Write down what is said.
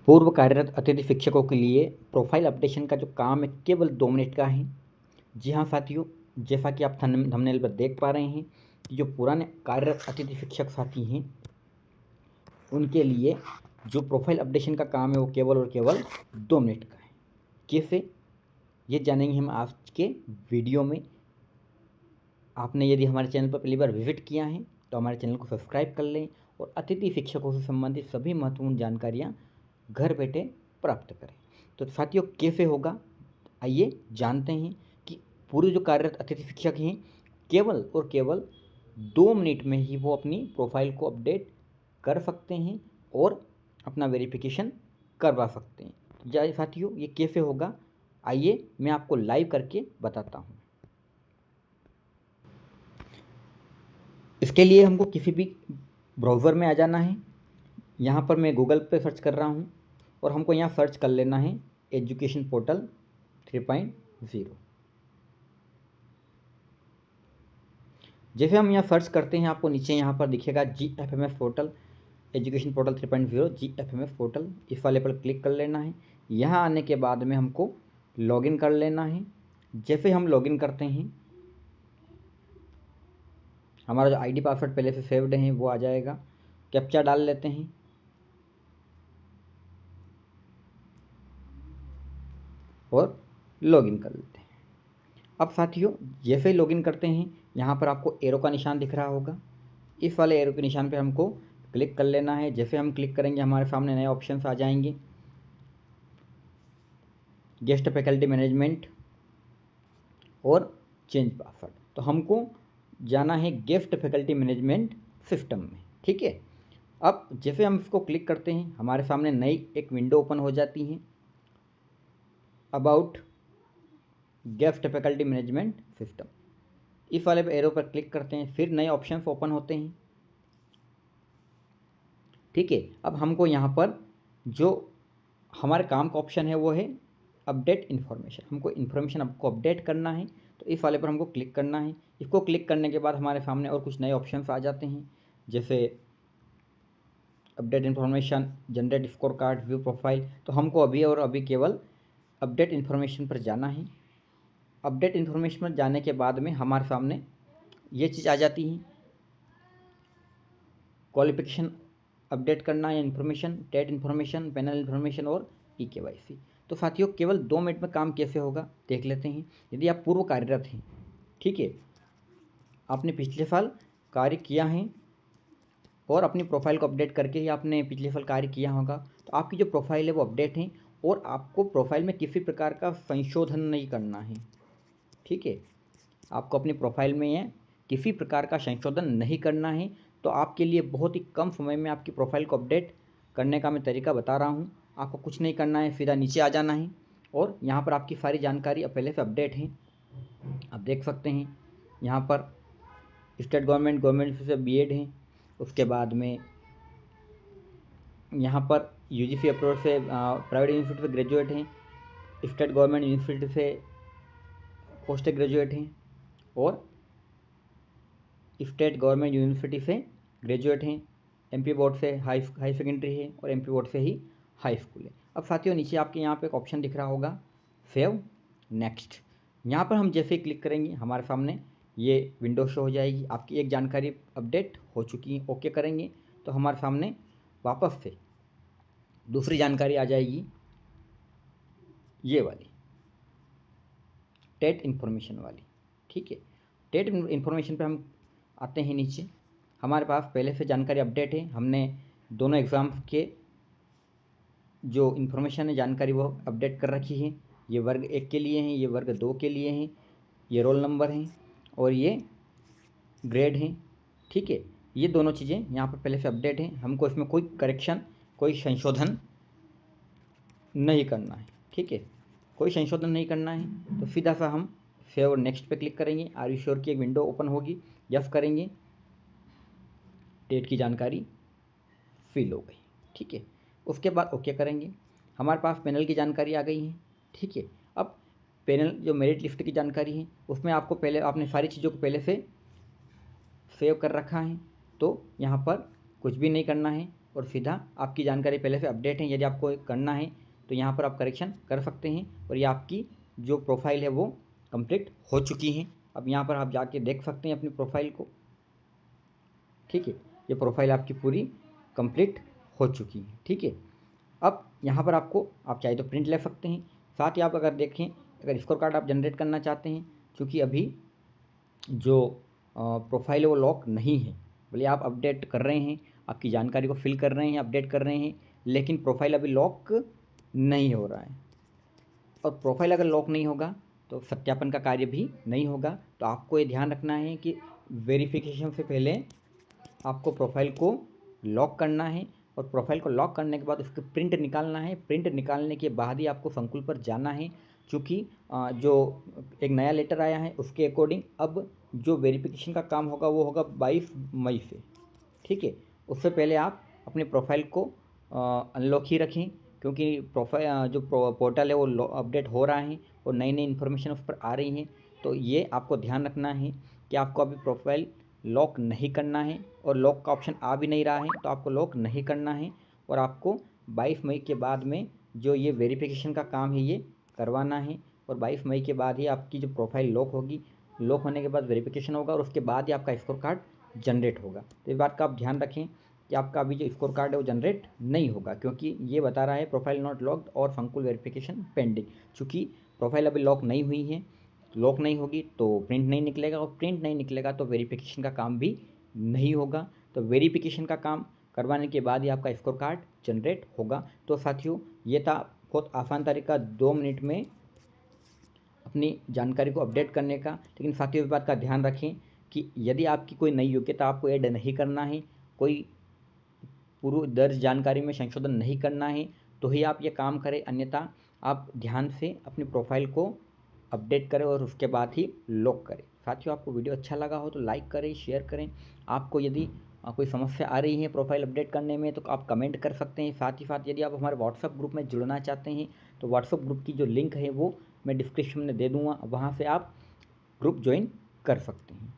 पूर्व कार्यरत अतिथि शिक्षकों के लिए प्रोफाइल अपडेशन का जो काम है केवल 2 मिनट का है। जी हाँ साथियों, जैसा कि आप थंबनेल पर देख पा रहे हैं कि जो पुराने कार्यरत अतिथि शिक्षक साथी हैं उनके लिए जो प्रोफाइल अपडेशन का काम है वो केवल और केवल 2 मिनट का है। कैसे, ये जानेंगे हम आज के वीडियो में। आपने यदि हमारे चैनल पर पहली बार विजिट किया है तो हमारे चैनल को सब्सक्राइब कर लें और अतिथि शिक्षकों से संबंधित सभी महत्वपूर्ण जानकारियाँ घर बैठे प्राप्त करें। तो साथियों, कैसे होगा, आइए जानते हैं कि पूरे जो कार्यरत अतिथि शिक्षक हैं केवल और केवल 2 मिनट में ही वो अपनी प्रोफाइल को अपडेट कर सकते हैं और अपना वेरिफिकेशन करवा सकते हैं। जय साथियों, ये कैसे होगा, आइए मैं आपको लाइव करके बताता हूँ। इसके लिए हमको किसी भी ब्राउज़र में आ जाना है। यहाँ पर मैं गूगल पे सर्च कर रहा हूँ और हमको यहाँ सर्च कर लेना है एजुकेशन पोर्टल 3.0। जैसे हम यहाँ सर्च करते हैं आपको नीचे यहाँ पर दिखेगा GFMS portal, education portal 3.0 GFMS portal. इस वाले पर क्लिक कर लेना है। यहाँ आने के बाद में हमको लॉगिन कर लेना है। जैसे हम लॉगिन करते हैं हमारा जो आईडी पासवर्ड पहले से सेव्ड है वो आ जाएगा। कैप्चा डाल लेते हैं और लॉगिन कर लेते हैं। अब साथियों, जैसे ही लॉगिन करते हैं यहाँ पर आपको एरो का निशान दिख रहा होगा। इस वाले एरो के निशान पे हमको क्लिक कर लेना है। जैसे हम क्लिक करेंगे हमारे सामने नए ऑप्शंस आ जाएंगे, गेस्ट फैकल्टी मैनेजमेंट और चेंज पासवर्ड। तो हमको जाना है गेस्ट फैकल्टी मैनेजमेंट सिस्टम में, ठीक है। अब जैसे हम इसको क्लिक करते हैं हमारे सामने नई एक विंडो ओपन हो जाती है, about guest faculty management system. इस वाले पे एरो पर क्लिक करते हैं, फिर नए ऑप्शंस ओपन होते हैं, ठीक है। अब हमको यहाँ पर जो हमारे काम का ऑप्शन है वो है अपडेट इन्फॉर्मेशन। हमको इन्फॉर्मेशन आपको अपडेट करना है तो इस वाले पर हमको क्लिक करना है। इसको क्लिक करने के बाद हमारे सामने और कुछ नए ऑप्शंस आ जाते हैं, जैसे update information, generate score card, view profile. तो हमको अभी और अभी केवल अपडेट इन्फॉर्मेशन पर जाना है। अपडेट इन्फॉर्मेशन पर जाने के बाद में हमारे सामने ये चीज़ आ जाती है, क्वालिफिकेशन अपडेट करना या information, TET information, panel information और EKYC। तो साथियों, केवल 2 मिनट में काम कैसे होगा देख लेते हैं। यदि आप पूर्व कार्यरत हैं, ठीक है, आपने पिछले साल कार्य किया है और अपनी प्रोफाइल को अपडेट करके ही आपने पिछले साल कार्य किया होगा, तो आपकी जो प्रोफाइल है वो अपडेट है और आपको प्रोफाइल में किसी प्रकार का संशोधन नहीं करना है, ठीक है। आपको अपनी प्रोफाइल में किसी प्रकार का संशोधन नहीं करना है। तो आपके लिए बहुत ही कम समय में आपकी प्रोफाइल को अपडेट करने का मैं तरीका बता रहा हूँ। आपको कुछ नहीं करना है, सीधा नीचे आ जाना है और यहाँ पर आपकी सारी जानकारी अब पहले से अपडेट है। आप देख सकते हैं यहाँ पर स्टेट गवर्नमेंट से BEd है, उसके बाद में यहाँ पर UGC अप्रूवल से प्राइवेट यूनिवर्सिटी से ग्रेजुएट हैं, स्टेट गवर्नमेंट यूनिवर्सिटी से पोस्ट ग्रेजुएट हैं और स्टेट गवर्नमेंट यूनिवर्सिटी से ग्रेजुएट हैं। MP बोर्ड से हाई सेकेंडरी है और MP बोर्ड से ही हाई स्कूल है। अब साथियों, नीचे आपके यहाँ पे एक ऑप्शन दिख रहा होगा सेव नेक्स्ट। यहाँ पर हम जैसे ही क्लिक करेंगे हमारे सामने ये विंडो शो हो जाएगी। आपकी एक जानकारी अपडेट हो चुकी है, ओके करेंगे तो हमारे सामने वापस से दूसरी जानकारी आ जाएगी, ये वाली टेट इन्फॉर्मेशन वाली, ठीक है। टेट इन्फॉर्मेशन पे हम आते हैं नीचे। हमारे पास पहले से जानकारी अपडेट है, हमने दोनों एग्ज़ाम्स के जो इन्फॉर्मेशन है जानकारी वो अपडेट कर रखी है। ये वर्ग 1 के लिए हैं, ये वर्ग 2 के लिए हैं, ये रोल नंबर हैं और ये ग्रेड हैं, ठीक है। ये दोनों चीज़ें यहाँ पर पहले से अपडेट हैं। हमको इसमें कोई करेक्शन, कोई संशोधन नहीं करना है, ठीक है। कोई संशोधन नहीं करना है तो सीधा सा हम सेव और नेक्स्ट पे क्लिक करेंगे। आर यू श्योर की एक विंडो ओपन होगी, यस करेंगे, डेट की जानकारी फिल हो गई, ठीक है। उसके बाद ओके करेंगे। हमारे पास पैनल की जानकारी आ गई है, ठीक है। अब पैनल जो मेरिट लिस्ट की जानकारी है उसमें आपको पहले आपने सारी चीज़ों को पहले से सेव कर रखा है, तो यहाँ पर कुछ भी नहीं करना है। और सीधा आपकी जानकारी पहले से अपडेट है। यदि आपको करना है तो यहाँ पर आप करेक्शन कर सकते हैं और ये आपकी जो प्रोफाइल है वो कंप्लीट हो चुकी है। अब यहाँ पर आप जाके देख सकते हैं अपनी प्रोफाइल को। ठीक है, ये प्रोफाइल आपकी पूरी कंप्लीट हो चुकी है। ठीक है, अब यहाँ पर आपको आप चाहे तो प्रिंट ले सकते हैं। साथ ही आप अगर देखें, अगर स्कोर कार्ड आप जनरेट करना चाहते हैं, क्योंकि अभी जो प्रोफाइल है वो लॉक नहीं है, बोले आप अपडेट कर रहे हैं, आपकी जानकारी को फिल कर रहे हैं, अपडेट कर रहे हैं, लेकिन प्रोफाइल अभी लॉक नहीं हो रहा है। और प्रोफाइल अगर लॉक नहीं होगा तो सत्यापन का कार्य भी नहीं होगा। तो आपको ये ध्यान रखना है कि वेरिफिकेशन से पहले आपको प्रोफाइल को लॉक करना है और प्रोफाइल को लॉक करने के बाद उसके प्रिंट निकालना है। प्रिंट निकालने के बाद ही आपको संकुल पर जाना है, क्योंकि जो एक नया लेटर आया है उसके अकॉर्डिंग अब जो वेरिफिकेशन का काम होगा वो होगा 22 मई से। ठीक है, उससे पहले आप अपने प्रोफाइल को अनलॉक ही रखें, क्योंकि प्रोफाइल जो पोर्टल है वो अपडेट हो रहा है और नई नई इन्फॉर्मेशन उस पर आ रही हैं। तो ये आपको ध्यान रखना है कि आपको अभी प्रोफाइल लॉक नहीं करना है, और लॉक का ऑप्शन आ भी नहीं रहा है तो आपको लॉक नहीं करना है। और आपको 22 मई के बाद में जो ये वेरिफिकेशन का काम है ये करवाना है, और 22 मई के बाद ही आपकी जो प्रोफाइल लॉक होगी, लॉक होने के बाद वेरिफिकेशन होगा और उसके बाद ही आपका स्कोर कार्ड जनरेट होगा। तो इस बात का आप ध्यान रखें कि आपका अभी जो स्कोर कार्ड है वो जनरेट नहीं होगा, क्योंकि ये बता रहा है प्रोफाइल नॉट लॉक्ड और संकुल वेरिफिकेशन पेंडिंग। चूँकि प्रोफाइल अभी लॉक नहीं हुई है, लॉक नहीं होगी तो प्रिंट नहीं निकलेगा, और प्रिंट नहीं निकलेगा तो वेरिफिकेशन का काम भी नहीं होगा। तो वेरिफिकेशन का काम करवाने के बाद ही आपका स्कोर कार्ड जनरेट होगा। तो साथियों, ये था बहुत आसान तरीका 2 मिनट में अपनी जानकारी को अपडेट करने का। लेकिन साथियों, इस बात का ध्यान रखें कि यदि आपकी कोई नई योग्यता आपको ऐड नहीं करना है, कोई पूर्व दर्ज जानकारी में संशोधन नहीं करना है, तो ही आप ये काम करें, अन्यथा आप ध्यान से अपनी प्रोफाइल को अपडेट करें और उसके बाद ही लॉक करें। साथियों, आपको वीडियो अच्छा लगा हो तो लाइक करें, शेयर करें। आपको यदि कोई समस्या आ रही है प्रोफाइल अपडेट करने में तो आप कमेंट कर सकते हैं। साथ ही साथ यदि आप हमारे व्हाट्सएप ग्रुप में जुड़ना चाहते हैं तो व्हाट्सएप ग्रुप की जो लिंक है वो मैं डिस्क्रिप्शन में दे दूँगा, वहाँ से आप ग्रुप ज्वाइन कर सकते हैं।